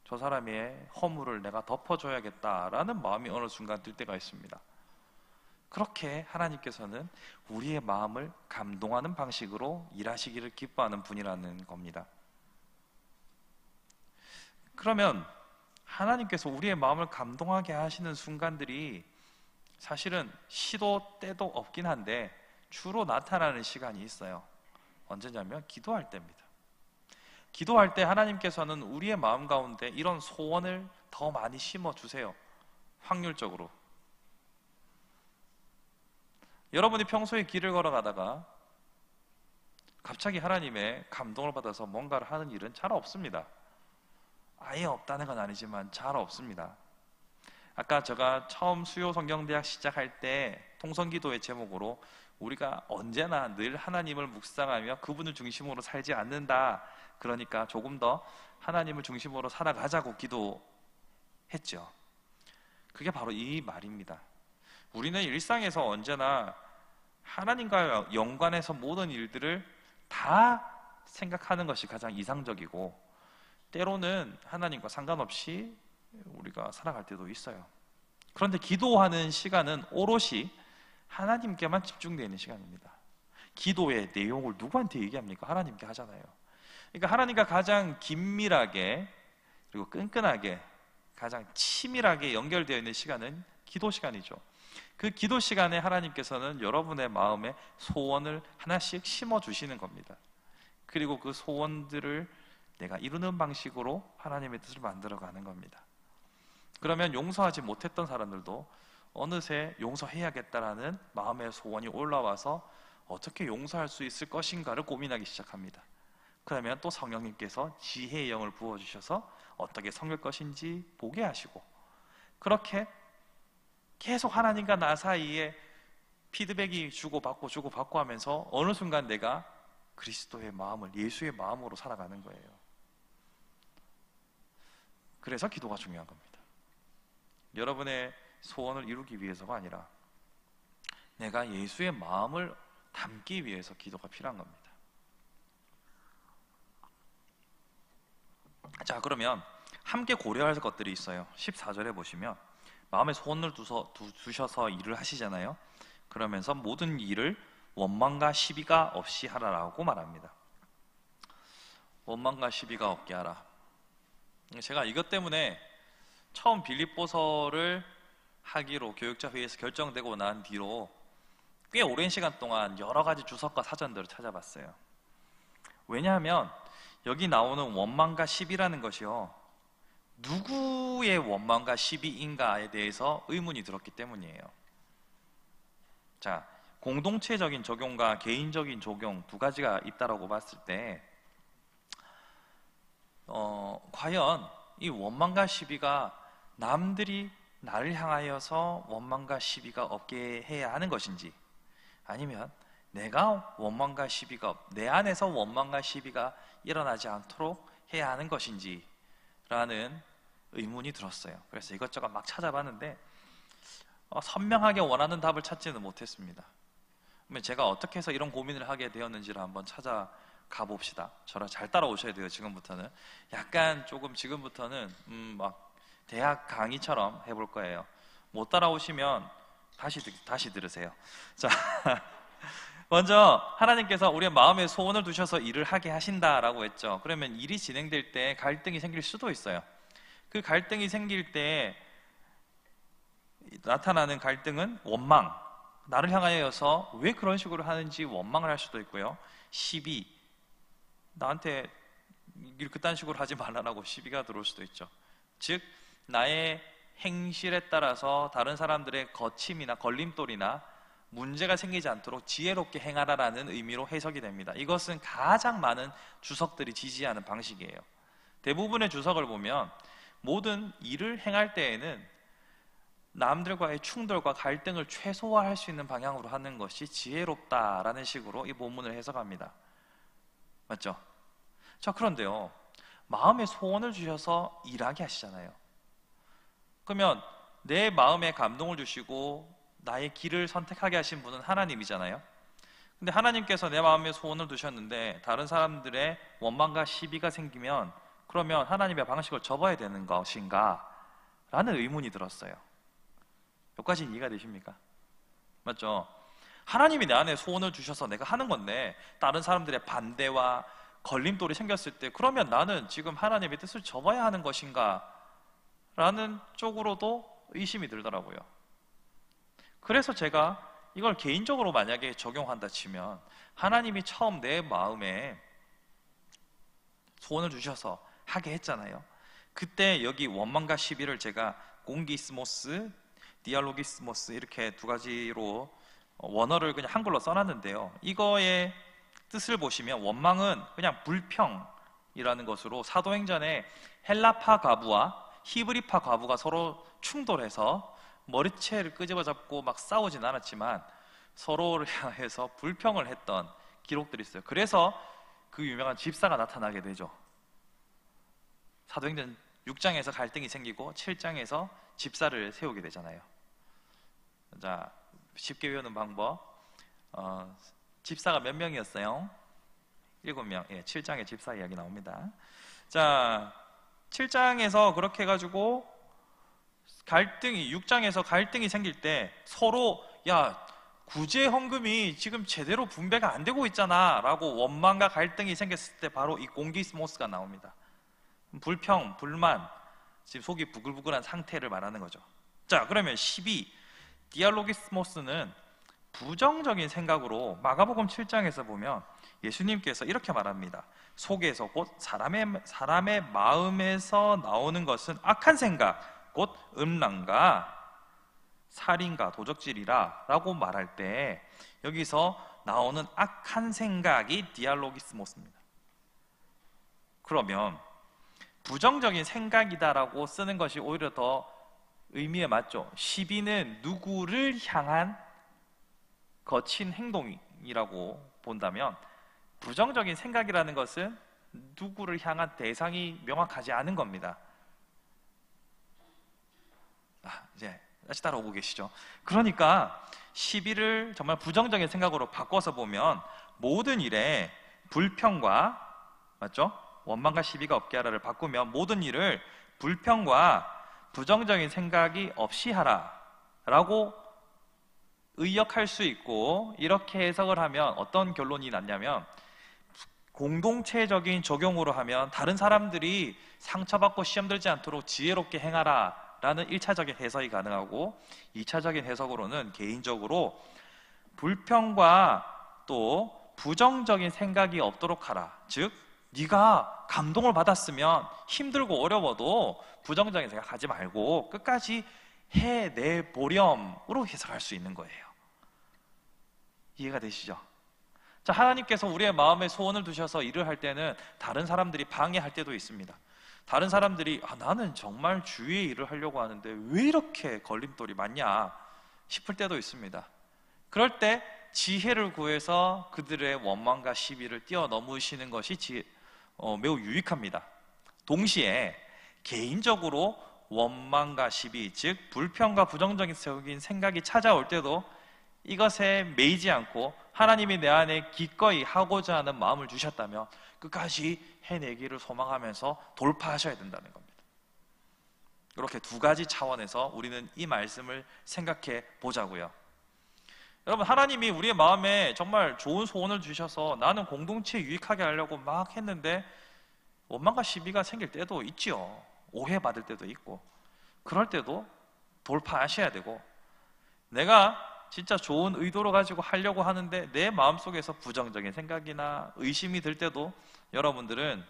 저 사람의 허물을 내가 덮어줘야겠다라는 마음이 어느 순간 들 때가 있습니다. 그렇게 하나님께서는 우리의 마음을 감동하는 방식으로 일하시기를 기뻐하는 분이라는 겁니다. 그러면 하나님께서 우리의 마음을 감동하게 하시는 순간들이 사실은 시도 때도 없긴 한데 주로 나타나는 시간이 있어요. 언제냐면 기도할 때입니다. 기도할 때 하나님께서는 우리의 마음 가운데 이런 소원을 더 많이 심어주세요. 확률적으로. 여러분이 평소에 길을 걸어가다가 갑자기 하나님의 감동을 받아서 뭔가를 하는 일은 잘 없습니다. 아예 없다는 건 아니지만 잘 없습니다. 아까 제가 처음 수요 성경대학 시작할 때 통성기도의 제목으로 우리가 언제나 늘 하나님을 묵상하며 그분을 중심으로 살지 않는다, 그러니까 조금 더 하나님을 중심으로 살아가자고 기도했죠. 그게 바로 이 말입니다. 우리는 일상에서 언제나 하나님과 연관해서 모든 일들을 다 생각하는 것이 가장 이상적이고, 때로는 하나님과 상관없이 우리가 살아갈 때도 있어요. 그런데 기도하는 시간은 오롯이 하나님께만 집중되어 있는 시간입니다. 기도의 내용을 누구한테 얘기합니까? 하나님께 하잖아요. 그러니까 하나님과 가장 긴밀하게 그리고 끈끈하게 가장 치밀하게 연결되어 있는 시간은 기도 시간이죠. 그 기도 시간에 하나님께서는 여러분의 마음에 소원을 하나씩 심어주시는 겁니다. 그리고 그 소원들을 내가 이루는 방식으로 하나님의 뜻을 만들어가는 겁니다. 그러면 용서하지 못했던 사람들도 어느새 용서해야겠다라는 마음의 소원이 올라와서 어떻게 용서할 수 있을 것인가를 고민하기 시작합니다. 그러면 또 성령님께서 지혜의 영을 부어주셔서 어떻게 섬길 것인지 보게 하시고, 그렇게 계속 하나님과 나 사이에 피드백이 주고받고 하면서 어느 순간 내가 그리스도의 마음을, 예수의 마음으로 살아가는 거예요. 그래서 기도가 중요한 겁니다. 여러분의 소원을 이루기 위해서가 아니라 내가 예수의 마음을 담기 위해서 기도가 필요한 겁니다. 자, 그러면 함께 고려할 것들이 있어요. 14절에 보시면 마음에 소원을 두셔서 일을 하시잖아요. 그러면서 모든 일을 원망과 시비가 없이 하라라고 말합니다. 원망과 시비가 없게 하라. 제가 이것 때문에 처음 빌립보서를 하기로 교육자 회의에서 결정되고 난 뒤로 꽤 오랜 시간 동안 여러 가지 주석과 사전들을 찾아봤어요. 왜냐하면 여기 나오는 원망과 시비라는 것이요, 누구의 원망과 시비인가에 대해서 의문이 들었기 때문이에요. 자, 공동체적인 적용과 개인적인 적용 두 가지가 있다라고 봤을 때 과연 이 원망과 시비가 남들이 나를 향하여서 원망과 시비가 없게 해야 하는 것인지, 아니면 내가 원망과 시비가 내 안에서 원망과 시비가 일어나지 않도록 해야 하는 것인지 라는 의문이 들었어요. 그래서 이것저것 막 찾아봤는데 선명하게 원하는 답을 찾지는 못했습니다. 그러면 제가 어떻게 해서 이런 고민을 하게 되었는지를 한번 찾아가 봅시다. 저랑 잘 따라오셔야 돼요. 지금부터는 약간 조금 지금부터는 막 대학 강의처럼 해볼 거예요. 못 따라오시면 다시 들으세요. 자, 먼저 하나님께서 우리의 마음에 소원을 두셔서 일을 하게 하신다라고 했죠. 그러면 일이 진행될 때 갈등이 생길 수도 있어요. 그 갈등이 생길 때 나타나는 갈등은 원망, 나를 향하여서 왜 그런 식으로 하는지 원망을 할 수도 있고요. 시비, 나한테 그딴 식으로 하지 말라고 시비가 들어올 수도 있죠. 즉 나의 행실에 따라서 다른 사람들의 거침이나 걸림돌이나 문제가 생기지 않도록 지혜롭게 행하라라는 의미로 해석이 됩니다. 이것은 가장 많은 주석들이 지지하는 방식이에요. 대부분의 주석을 보면 모든 일을 행할 때에는 남들과의 충돌과 갈등을 최소화할 수 있는 방향으로 하는 것이 지혜롭다라는 식으로 이 본문을 해석합니다. 맞죠? 자, 그런데요, 마음에 소원을 주셔서 일하게 하시잖아요. 그러면 내 마음에 감동을 주시고 나의 길을 선택하게 하신 분은 하나님이잖아요. 근데 하나님께서 내 마음에 소원을 두셨는데 다른 사람들의 원망과 시비가 생기면 그러면 하나님의 방식을 접어야 되는 것인가? 라는 의문이 들었어요. 여기까지 이해가 되십니까? 맞죠? 하나님이 내 안에 소원을 주셔서 내가 하는 건데 다른 사람들의 반대와 걸림돌이 생겼을 때 그러면 나는 지금 하나님의 뜻을 접어야 하는 것인가? 라는 쪽으로도 의심이 들더라고요. 그래서 제가 이걸 개인적으로 만약에 적용한다 치면 하나님이 처음 내 마음에 소원을 주셔서 하게 했잖아요. 그때 여기 원망과 시비를 제가 공기스모스, 디알로기스모스 이렇게 두 가지로 원어를 그냥 한글로 써놨는데요. 이거의 뜻을 보시면 원망은 그냥 불평이라는 것으로 사도행전에 헬라파 과부와 히브리파 과부가 서로 충돌해서 머리채를 끄집어 잡고 막 싸우진 않았지만 서로를 향해서 불평을 했던 기록들이 있어요. 그래서 그 유명한 집사가 나타나게 되죠. 사도행전 6장에서 갈등이 생기고 7장에서 집사를 세우게 되잖아요. 자, 쉽게 외우는 방법. 집사가 몇 명이었어요? 7명. 예, 7장에 집사 이야기 나옵니다. 자, 7장에서 그렇게 해가지고 6장에서 갈등이 생길 때 서로 야, 구제 헌금이 지금 제대로 분배가 안 되고 있잖아 라고 원망과 갈등이 생겼을 때 바로 이 공기스모스가 나옵니다. 불평, 불만, 지금 속이 부글부글한 상태를 말하는 거죠. 자, 그러면 12 디알로기스모스는 부정적인 생각으로 마가복음 7장에서 보면 예수님께서 이렇게 말합니다. 속에서 곧 사람의 마음에서 나오는 것은 악한 생각, 곧 음란과 살인과 도적질이라 라고 말할 때 여기서 나오는 악한 생각이 디알로기스모스입니다. 그러면 부정적인 생각이다라고 쓰는 것이 오히려 더 의미에 맞죠. 시비는 누구를 향한 거친 행동이라고 본다면 부정적인 생각이라는 것은 누구를 향한 대상이 명확하지 않은 겁니다. 이제 다시 따라오고 계시죠? 그러니까 시비를 정말 부정적인 생각으로 바꿔서 보면 모든 일에 불평과, 맞죠? 원망과 시비가 없게 하라를 바꾸면 모든 일을 불평과 부정적인 생각이 없이 하라 라고 의역할 수 있고, 이렇게 해석을 하면 어떤 결론이 났냐면 공동체적인 적용으로 하면 다른 사람들이 상처받고 시험 들지 않도록 지혜롭게 행하라 라는 1차적인 해석이 가능하고, 2차적인 해석으로는 개인적으로 불평과 또 부정적인 생각이 없도록 하라. 즉 네가 감동을 받았으면 힘들고 어려워도 부정적인 생각하지 말고 끝까지 해내보렴으로 해석할 수 있는 거예요. 이해가 되시죠? 자, 하나님께서 우리의 마음에 소원을 두셔서 일을 할 때는 다른 사람들이 방해할 때도 있습니다. 다른 사람들이 나는 정말 주의 일을 하려고 하는데 왜 이렇게 걸림돌이 많냐 싶을 때도 있습니다. 그럴 때 지혜를 구해서 그들의 원망과 시비를 뛰어넘으시는 것이 매우 유익합니다. 동시에 개인적으로 원망과 시비, 즉 불평과 부정적인 생각이 찾아올 때도 이것에 매이지 않고 하나님이 내 안에 기꺼이 하고자 하는 마음을 주셨다면 끝까지 해내기를 소망하면서 돌파하셔야 된다는 겁니다. 이렇게 두 가지 차원에서 우리는 이 말씀을 생각해 보자고요. 여러분, 하나님이 우리의 마음에 정말 좋은 소원을 주셔서 나는 공동체에 유익하게 하려고 막 했는데 원망과 시비가 생길 때도 있지요. 오해받을 때도 있고, 그럴 때도 돌파하셔야 되고, 내가 진짜 좋은 의도로 가지고 하려고 하는데 내 마음속에서 부정적인 생각이나 의심이 들 때도 여러분들은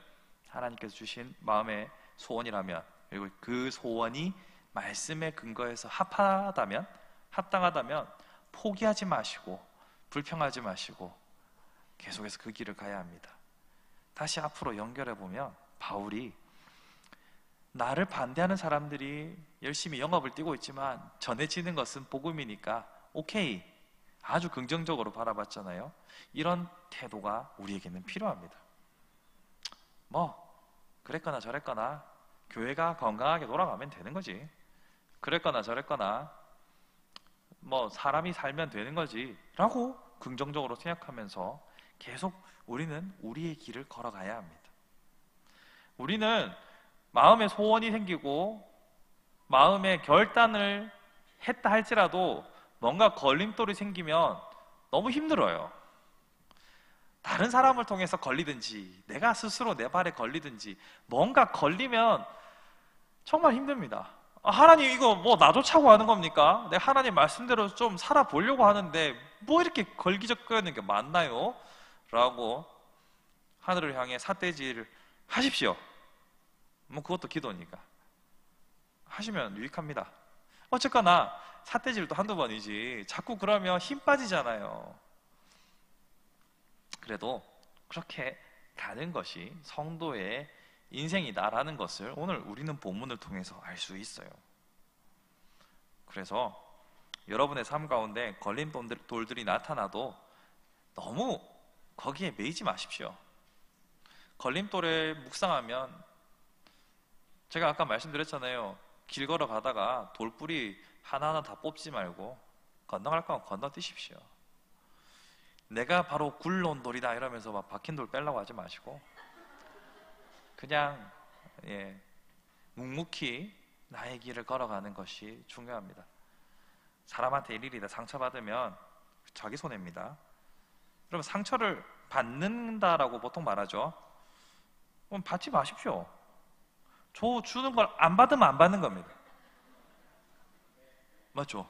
하나님께서 주신 마음의 소원이라면, 그리고 그 소원이 말씀에 근거해서 합당하다면 포기하지 마시고 불평하지 마시고 계속해서 그 길을 가야 합니다. 다시 앞으로 연결해 보면 바울이 나를 반대하는 사람들이 열심히 영업을 뛰고 있지만 전해지는 것은 복음이니까 오케이, 아주 긍정적으로 바라봤잖아요. 이런 태도가 우리에게는 필요합니다. 뭐 그랬거나 저랬거나 교회가 건강하게 돌아가면 되는 거지, 그랬거나 저랬거나 뭐 사람이 살면 되는 거지 라고 긍정적으로 생각하면서 계속 우리는 우리의 길을 걸어가야 합니다. 우리는 마음에 소원이 생기고 마음의 결단을 했다 할지라도 뭔가 걸림돌이 생기면 너무 힘들어요. 다른 사람을 통해서 걸리든지 내가 스스로 내 발에 걸리든지 뭔가 걸리면 정말 힘듭니다. 하나님 이거 뭐 나도 차고 하는 겁니까? 내가 하나님 말씀대로 좀 살아보려고 하는데 뭐 이렇게 걸기적거리는 게 맞나요? 라고 하늘을 향해 삿대질을 하십시오. 뭐 그것도 기도니까 하시면 유익합니다. 어쨌거나 삿대질도 한두 번이지 자꾸 그러면 힘 빠지잖아요. 그래도 그렇게 가는 것이 성도의 인생이다라는 것을 오늘 우리는 본문을 통해서 알 수 있어요. 그래서 여러분의 삶 가운데 걸림돌들이 나타나도 너무 거기에 매이지 마십시오. 걸림돌에 묵상하면, 제가 아까 말씀드렸잖아요. 길 걸어가다가 돌뿌리 하나하나 다 뽑지 말고 건너갈 거면 건너뛰십시오. 내가 바로 굴러온 돌이다 이러면서 막 박힌 돌 빼려고 하지 마시고 그냥 묵묵히 나의 길을 걸어가는 것이 중요합니다. 사람한테 일일이 다 상처받으면 자기 손해입니다. 여러분, 상처를 받는다라고 보통 말하죠. 그럼 받지 마십시오. 주는 걸 안 받으면 안 받는 겁니다. 맞죠?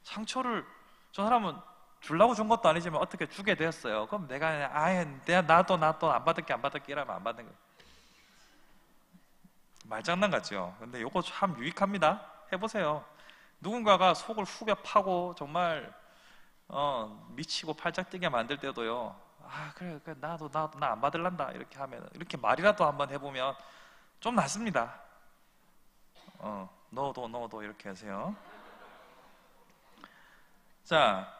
상처를 저 사람은 주려고 준 것도 아니지만 어떻게 주게 되었어요. 그럼 내가 나도 안 받을게 이러면 안 받는 거예요. 말장난 같죠? 근데 이거 참 유익합니다. 해보세요. 누군가가 속을 후벼 파고 정말 미치고 팔짝 뛰게 만들 때도요, 그래 나도 나 안 받을란다 이렇게 하면, 이렇게 말이라도 한번 해보면 좀 낫습니다. 너도 이렇게 하세요. 자,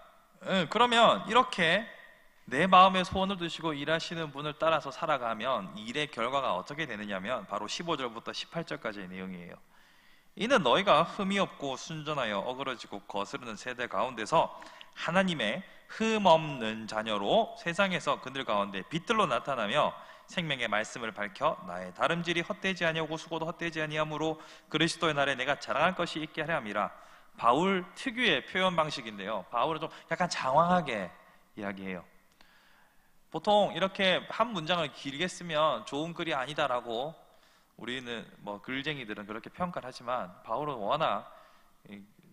그러면 이렇게 내 마음에 소원을 두시고 일하시는 분을 따라서 살아가면 일의 결과가 어떻게 되느냐면 바로 15절부터 18절까지의 내용이에요. 이는 너희가 흠이 없고 순전하여 어그러지고 거스르는 세대 가운데서 하나님의 흠 없는 자녀로 세상에서 그들 가운데 빛들로 나타나며 생명의 말씀을 밝혀 나의 다름질이 헛되지 아니하고 수고도 헛되지 아니하므로 그리스도의 날에 내가 자랑할 것이 있게 하려 함이라. 바울 특유의 표현 방식인데요, 바울은 좀 약간 장황하게 이야기해요. 보통 이렇게 한 문장을 길게 쓰면 좋은 글이 아니다라고 우리는 글쟁이들은 그렇게 평가를 하지만, 바울은 워낙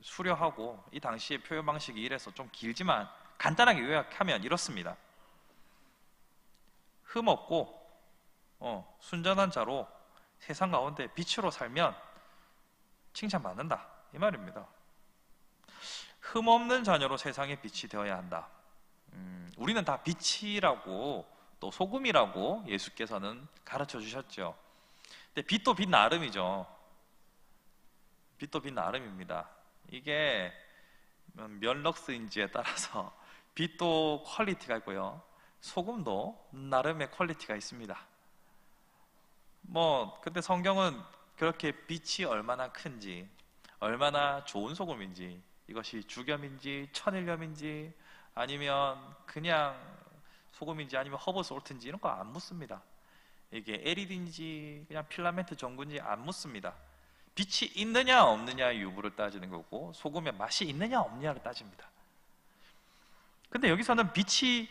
수려하고 이 당시의 표현 방식이 이래서 좀 길지만 간단하게 요약하면 이렇습니다. 흠 없고 순전한 자로 세상 가운데 빛으로 살면 칭찬받는다, 이 말입니다. 흠 없는 자녀로 세상의 빛이 되어야 한다. 우리는 다 빛이라고 또 소금이라고 예수께서는 가르쳐 주셨죠. 근데 빛도 빛 나름이죠. 빛도 빛 나름입니다. 이게 몇 럭스인지에 따라서 빛도 퀄리티가 있고요, 소금도 나름의 퀄리티가 있습니다. 근데 성경은 그렇게 빛이 얼마나 큰지, 얼마나 좋은 소금인지, 이것이 죽염인지 천일염인지 아니면 그냥 소금인지 아니면 허브 솔트인지 이런 거 안 묻습니다. 이게 LED인지 그냥 필라멘트 전구인지 안 묻습니다. 빛이 있느냐 없느냐의 유무를 따지는 거고 소금의 맛이 있느냐 없느냐를 따집니다. 근데 여기서는 빛이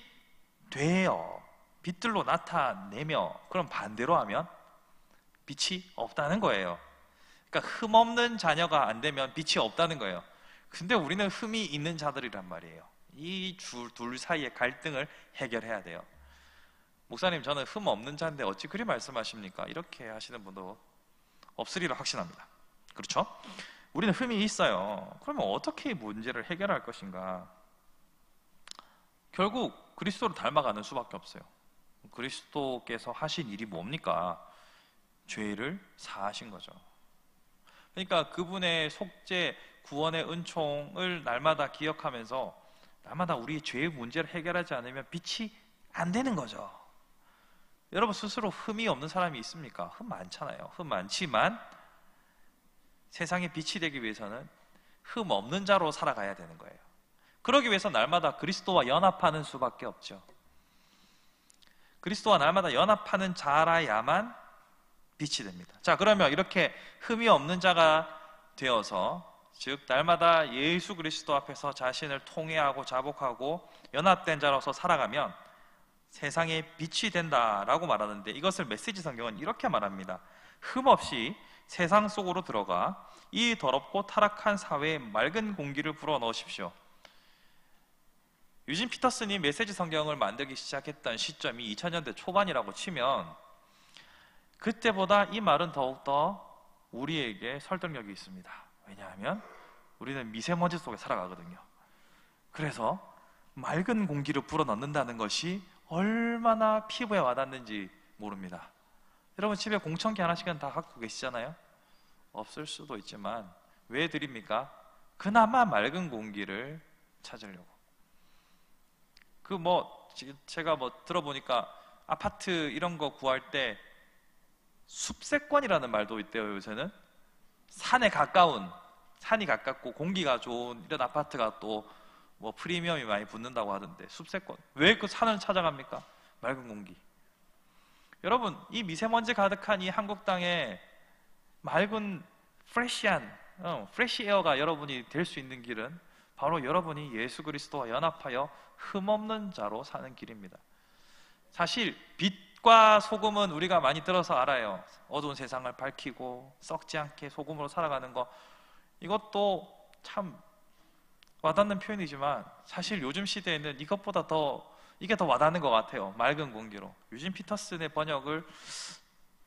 돼요, 빛들로 나타내며, 그럼 반대로 하면 빛이 없다는 거예요. 그러니까 흠없는 자녀가 안 되면 빛이 없다는 거예요. 근데 우리는 흠이 있는 자들이란 말이에요. 이 둘 사이의 갈등을 해결해야 돼요. 목사님, 저는 흠 없는 자인데 어찌 그리 말씀하십니까? 이렇게 하시는 분도 없으리라 확신합니다. 그렇죠? 우리는 흠이 있어요. 그러면 어떻게 이 문제를 해결할 것인가? 결국 그리스도를 닮아가는 수밖에 없어요. 그리스도께서 하신 일이 뭡니까? 죄를 사하신 거죠. 그러니까 그분의 속죄, 구원의 은총을 날마다 기억하면서 날마다 우리의 죄의 문제를 해결하지 않으면 빛이 안 되는 거죠. 여러분 스스로 흠이 없는 사람이 있습니까? 흠 많잖아요. 흠 많지만 세상에 빛이 되기 위해서는 흠 없는 자로 살아가야 되는 거예요. 그러기 위해서 날마다 그리스도와 연합하는 수밖에 없죠. 그리스도와 날마다 연합하는 자라야만 빛이 됩니다. 자, 그러면 이렇게 흠이 없는 자가 되어서, 즉 날마다 예수 그리스도 앞에서 자신을 통회하고 자복하고 연합된 자로서 살아가면 세상에 빛이 된다라고 말하는데, 이것을 메시지 성경은 이렇게 말합니다. 흠 없이 세상 속으로 들어가 이 더럽고 타락한 사회에 맑은 공기를 불어 넣으십시오. 유진 피터슨이 메시지 성경을 만들기 시작했던 시점이 2000년대 초반이라고 치면 그때보다 이 말은 더욱더 우리에게 설득력이 있습니다. 왜냐하면 우리는 미세먼지 속에 살아가거든요. 그래서 맑은 공기를 불어넣는다는 것이 얼마나 피부에 와닿는지 모릅니다. 여러분 집에 공청기 하나씩은 다 갖고 계시잖아요? 없을 수도 있지만 왜 드립니까? 그나마 맑은 공기를 찾으려고. 제가 들어보니까 아파트 이런 거 구할 때 숲세권이라는 말도 있대요. 요새는 산이 가깝고 공기가 좋은 이런 아파트가 또 프리미엄이 많이 붙는다고 하던데, 숲세권. 왜 그 산을 찾아갑니까? 맑은 공기. 여러분, 이 미세먼지 가득한 이 한국 땅에 맑은 프레시 에어가 여러분이 될 수 있는 길은 바로 여러분이 예수 그리스도와 연합하여 흠없는 자로 사는 길입니다. 사실 빛과 소금은 우리가 많이 들어서 알아요. 어두운 세상을 밝히고 썩지 않게 소금으로 살아가는 거, 이것도 참 와닿는 표현이지만 사실 요즘 시대에는 이것보다 이게 더 와닿는 것 같아요. 맑은 공기로. 유진 피터슨의 번역을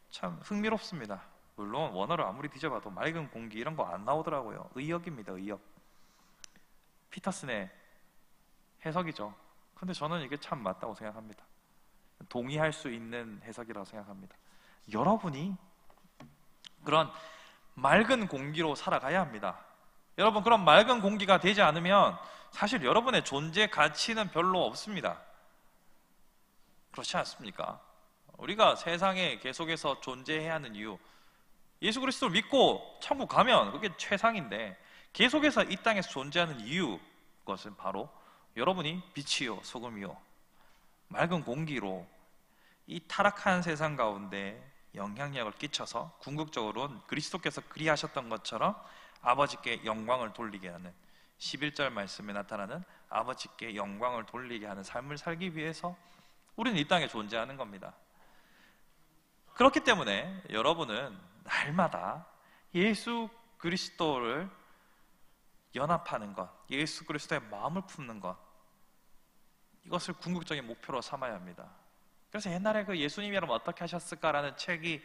참 흥미롭습니다. 물론 원어를 아무리 뒤져봐도 맑은 공기 이런 거 안 나오더라고요. 의역입니다. 의역. 피터슨의 해석이죠. 근데 저는 이게 참 맞다고 생각합니다. 동의할 수 있는 해석이라고 생각합니다. 여러분이 그런 맑은 공기로 살아가야 합니다. 여러분, 그런 맑은 공기가 되지 않으면 사실 여러분의 존재 가치는 별로 없습니다. 그렇지 않습니까? 우리가 세상에 계속해서 존재해야 하는 이유, 예수 그리스도를 믿고 천국 가면 그게 최상인데, 계속해서 이 땅에서 존재하는 이유, 그것은 바로 여러분이 빛이요 소금이요 맑은 공기로 이 타락한 세상 가운데 영향력을 끼쳐서 궁극적으로는 그리스도께서 그리하셨던 것처럼 아버지께 영광을 돌리게 하는, 11절 말씀에 나타나는 아버지께 영광을 돌리게 하는 삶을 살기 위해서 우리는 이 땅에 존재하는 겁니다. 그렇기 때문에 여러분은 날마다 예수 그리스도를 연합하는 것, 예수 그리스도의 마음을 품는 것, 이것을 궁극적인 목표로 삼아야 합니다. 그래서 옛날에 그 예수님이라면 어떻게 하셨을까라는 책이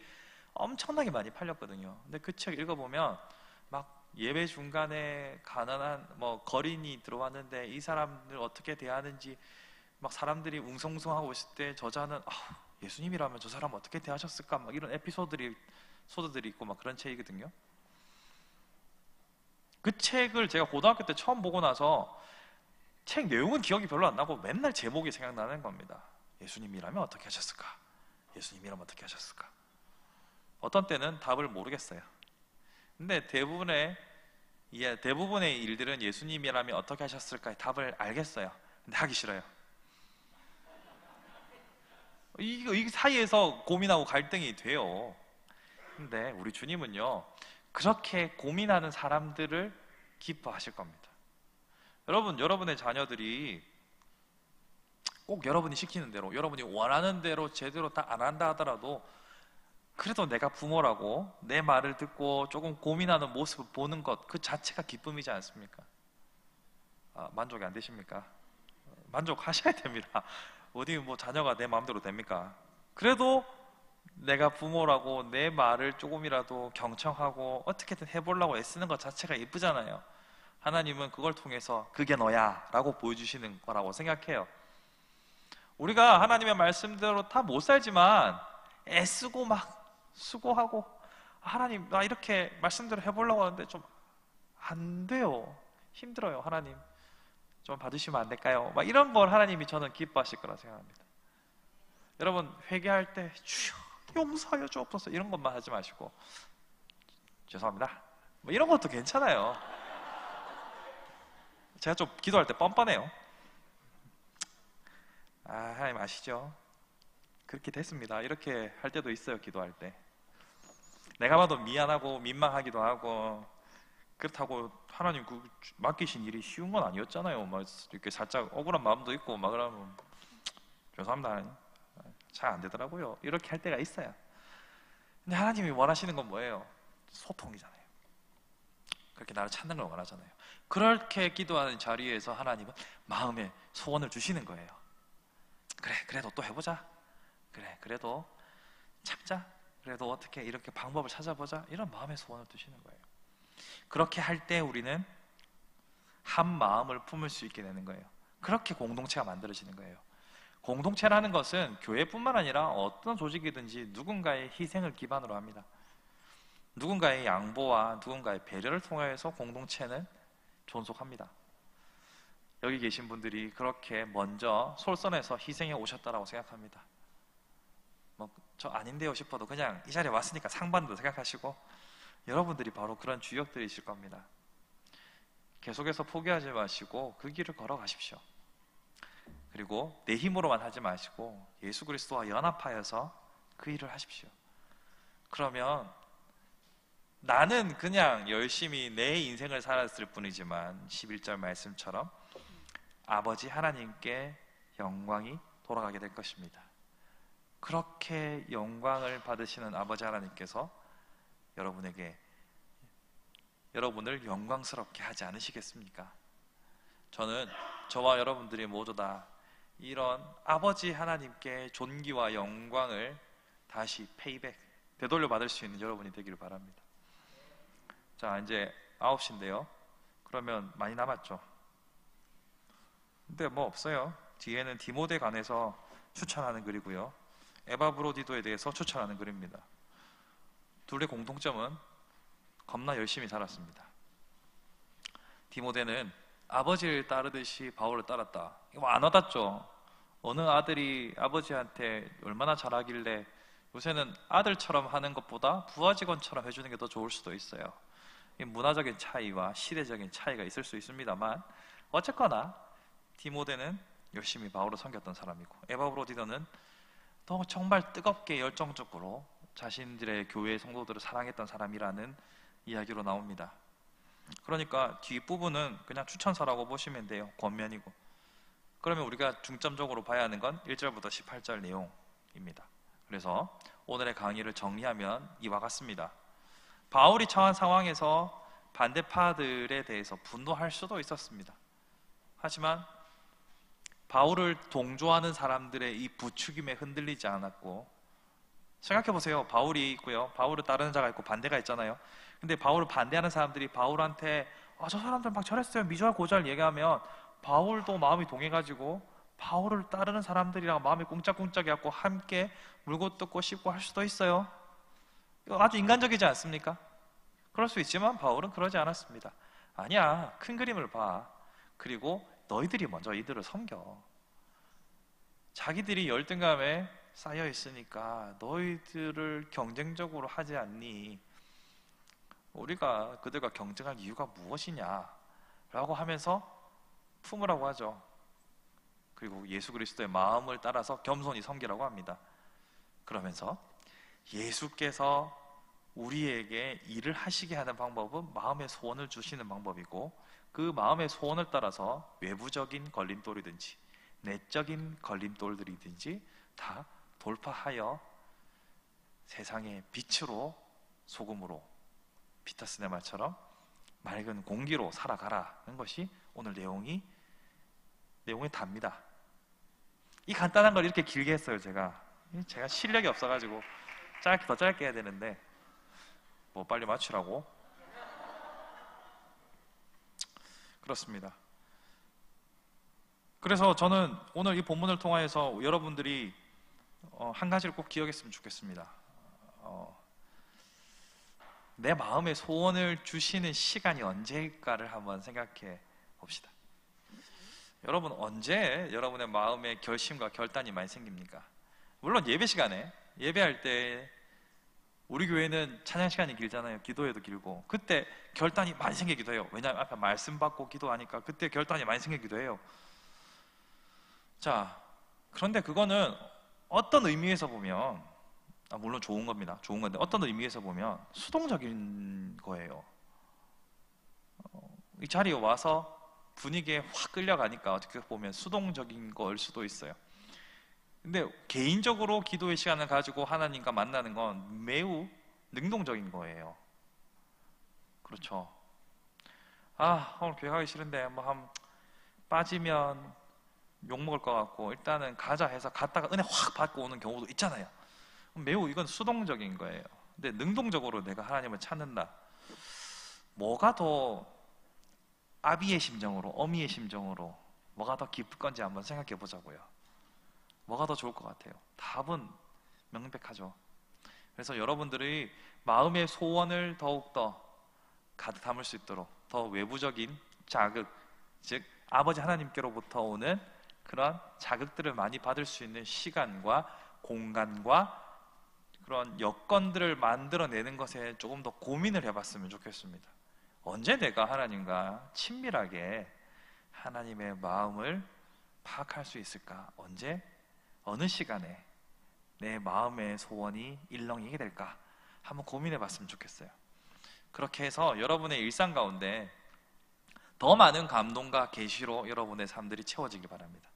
엄청나게 많이 팔렸거든요. 근데 그 책 읽어보면 막 예배 중간에 가난한 거린이 들어왔는데 이 사람들 어떻게 대하는지 막 사람들이 웅성웅성하고 있을 때 저자는 예수님이라면 저 사람 어떻게 대하셨을까 막 이런 소드들이 있고 막 그런 책이거든요. 그 책을 제가 고등학교 때 처음 보고 나서 책 내용은 기억이 별로 안 나고 맨날 제목이 생각나는 겁니다. 예수님이라면 어떻게 하셨을까? 예수님이라면 어떻게 하셨을까? 어떤 때는 답을 모르겠어요. 근데 대부분의 일들은 예수님이라면 어떻게 하셨을까의 답을 알겠어요. 근데 하기 싫어요. 이 사이에서 고민하고 갈등이 돼요. 근데 우리 주님은요, 그렇게 고민하는 사람들을 기뻐하실 겁니다. 여러분의 자녀들이 꼭 여러분이 시키는 대로, 여러분이 원하는 대로 제대로 다 안 한다 하더라도 그래도 내가 부모라고 내 말을 듣고 조금 고민하는 모습을 보는 것, 그 자체가 기쁨이지 않습니까? 만족이 안 되십니까? 만족하셔야 됩니다. 어디 뭐 자녀가 내 마음대로 됩니까? 그래도 내가 부모라고 내 말을 조금이라도 경청하고 어떻게든 해보려고 애쓰는 것 자체가 예쁘잖아요. 하나님은 그걸 통해서 그게 너야 라고 보여주시는 거라고 생각해요. 우리가 하나님의 말씀대로 다 못 살지만 애쓰고 막 수고하고, 하나님 나 이렇게 말씀대로 해보려고 하는데 좀 안 돼요, 힘들어요, 하나님 좀 봐주시면 안 될까요? 막 이런 걸 하나님이 저는 기뻐하실 거라 생각합니다. 여러분 회개할 때 주여 용서하여 주옵소서 이런 것만 하지 마시고 죄송합니다 뭐 이런 것도 괜찮아요. 제가 좀 기도할 때 뻔뻔해요. 하나님 아시죠? 그렇게 됐습니다 이렇게 할 때도 있어요. 기도할 때 내가 봐도 미안하고 민망하기도 하고, 그렇다고 하나님 그 맡기신 일이 쉬운 건 아니었잖아요. 막 이렇게 살짝 억울한 마음도 있고 막 그러면 죄송합니다 잘 안 되더라고요 이렇게 할 때가 있어요. 근데 하나님이 원하시는 건 뭐예요? 소통이잖아요. 그렇게 나를 찾는 걸 원하잖아요. 그렇게 기도하는 자리에서 하나님은 마음에 소원을 주시는 거예요. 그래 그래도 또 해보자, 그래 그래도 참자, 그래도 어떻게 이렇게 방법을 찾아보자, 이런 마음의 소원을 주시는 거예요. 그렇게 할 때 우리는 한 마음을 품을 수 있게 되는 거예요. 그렇게 공동체가 만들어지는 거예요. 공동체라는 것은 교회뿐만 아니라 어떤 조직이든지 누군가의 희생을 기반으로 합니다. 누군가의 양보와 누군가의 배려를 통해서 공동체는 존속합니다. 여기 계신 분들이 그렇게 먼저 솔선해서 희생해 오셨다고 생각합니다. 뭐 저 아닌데요 싶어도 그냥 이 자리에 왔으니까 상 받는다 생각하시고, 여러분들이 바로 그런 주역들이실 겁니다. 계속해서 포기하지 마시고 그 길을 걸어가십시오. 그리고 내 힘으로만 하지 마시고 예수 그리스도와 연합하여서 그 일을 하십시오. 그러면 나는 그냥 열심히 내 인생을 살았을 뿐이지만 11절 말씀처럼 아버지 하나님께 영광이 돌아가게 될 것입니다. 그렇게 영광을 받으시는 아버지 하나님께서 여러분을 영광스럽게 하지 않으시겠습니까? 저는 저와 여러분들이 모두 다 이런 아버지 하나님께 존귀와 영광을 다시 되돌려 받을 수 있는 여러분이 되기를 바랍니다. 자, 이제 9시인데요 그러면 많이 남았죠? 근데 뭐 없어요. 뒤에는 디모데 관해서 추천하는 글이고요, 에바브로디도에 대해서 추천하는 글입니다. 둘의 공통점은 겁나 열심히 살았습니다. 디모데는 아버지를 따르듯이 바울을 따랐다. 이거 안 와닿죠? 어느 아들이 아버지한테 얼마나 잘하길래, 요새는 아들처럼 하는 것보다 부하 직원처럼 해주는 게 더 좋을 수도 있어요. 문화적인 차이와 시대적인 차이가 있을 수 있습니다만 어쨌거나 디모데는 열심히 바울을 섬겼던 사람이고, 에바브로디도는 또 정말 뜨겁게 열정적으로 자신들의 교회 성도들을 사랑했던 사람이라는 이야기로 나옵니다. 그러니까 뒷부분은 그냥 추천서라고 보시면 돼요. 권면이고. 그러면 우리가 중점적으로 봐야 하는 건 1절부터 18절 내용입니다. 그래서 오늘의 강의를 정리하면 이와 같습니다. 바울이 처한 상황에서 반대파들에 대해서 분노할 수도 있었습니다. 하지만 바울을 동조하는 사람들의 이 부추김에 흔들리지 않았고, 생각해보세요. 바울이 있고요, 바울을 따르는 자가 있고 반대가 있잖아요. 근데 바울을 반대하는 사람들이 바울한테 저 사람들 막 저랬어요 미절고절 얘기하면 바울도 마음이 동해가지고 바울을 따르는 사람들이랑 마음이 꿍짝꿍짝 해갖고 함께 물고 뜯고 씹고 할 수도 있어요. 이거 아주 인간적이지 않습니까? 그럴 수 있지만 바울은 그러지 않았습니다. 아니야, 큰 그림을 봐. 그리고 너희들이 먼저 이들을 섬겨. 자기들이 열등감에 쌓여 있으니까 너희들을 경쟁적으로 하지 않니? 우리가 그들과 경쟁할 이유가 무엇이냐? 라고 하면서 품으라고 하죠. 그리고 예수 그리스도의 마음을 따라서 겸손히 섬기라고 합니다. 그러면서 예수께서 우리에게 일을 하시게 하는 방법은 마음의 소원을 주시는 방법이고, 그 마음의 소원을 따라서 외부적인 걸림돌이든지 내적인 걸림돌들이든지 다 돌파하여 세상의 빛으로, 소금으로, 피터슨의 말처럼 맑은 공기로 살아가라는 것이 오늘 내용이 답니다. 이 간단한 걸 이렇게 길게 했어요. 제가 실력이 없어가지고 더 짧게 해야 되는데 뭐 빨리 맞추라고. 그렇습니다. 그래서 저는 오늘 이 본문을 통하여서 여러분들이 한 가지를 꼭 기억했으면 좋겠습니다. 내 마음의 소원을 주시는 시간이 언제일까를 한번 생각해 봅시다. 여러분, 언제 여러분의 마음에 결심과 결단이 많이 생깁니까? 물론 예배 시간에, 예배할 때 우리 교회는 찬양 시간이 길잖아요. 기도회도 길고 그때 결단이 많이 생기기도 해요. 왜냐하면 앞에 말씀 받고 기도하니까 그때 결단이 많이 생기기도 해요. 자, 그런데 그거는 어떤 의미에서 보면 물론 좋은 겁니다. 좋은 건데 어떤 의미에서 보면 수동적인 거예요. 이 자리에 와서 분위기에 확 끌려가니까 어떻게 보면 수동적인 거일 수도 있어요. 근데 개인적으로 기도의 시간을 가지고 하나님과 만나는 건 매우 능동적인 거예요. 그렇죠. 오늘 교회 가기 싫은데 뭐 빠지면 욕먹을 것 같고 일단은 가자 해서 갔다가 은혜 확 받고 오는 경우도 있잖아요. 매우 이건 수동적인 거예요. 근데 능동적으로 내가 하나님을 찾는다. 뭐가 더 아비의 심정으로, 어미의 심정으로 뭐가 더 기쁠 건지 한번 생각해 보자고요. 뭐가 더 좋을 것 같아요? 답은 명백하죠. 그래서 여러분들이 마음의 소원을 더욱더 가득 담을 수 있도록 더 외부적인 자극, 즉 아버지 하나님께로부터 오는 그런 자극들을 많이 받을 수 있는 시간과 공간과 그런 여건들을 만들어내는 것에 조금 더 고민을 해봤으면 좋겠습니다. 언제 내가 하나님과 친밀하게 하나님의 마음을 파악할 수 있을까? 언제? 어느 시간에 내 마음의 소원이 일렁이게 될까? 한번 고민해봤으면 좋겠어요. 그렇게 해서 여러분의 일상 가운데 더 많은 감동과 계시로 여러분의 삶들이 채워지기 바랍니다.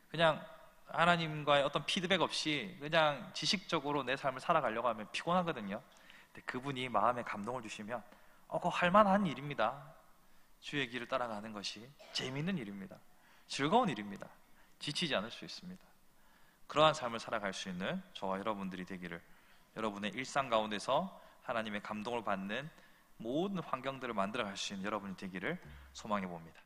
그냥 하나님과의 어떤 피드백 없이 그냥 지식적으로 내 삶을 살아가려고 하면 피곤하거든요. 근데 그분이 마음에 감동을 주시면 그거 할만한 일입니다. 주의 길을 따라가는 것이 재미있는 일입니다. 즐거운 일입니다. 지치지 않을 수 있습니다. 그러한 삶을 살아갈 수 있는 저와 여러분들이 되기를, 여러분의 일상 가운데서 하나님의 감동을 받는 모든 환경들을 만들어갈 수 있는 여러분이 되기를 소망해 봅니다.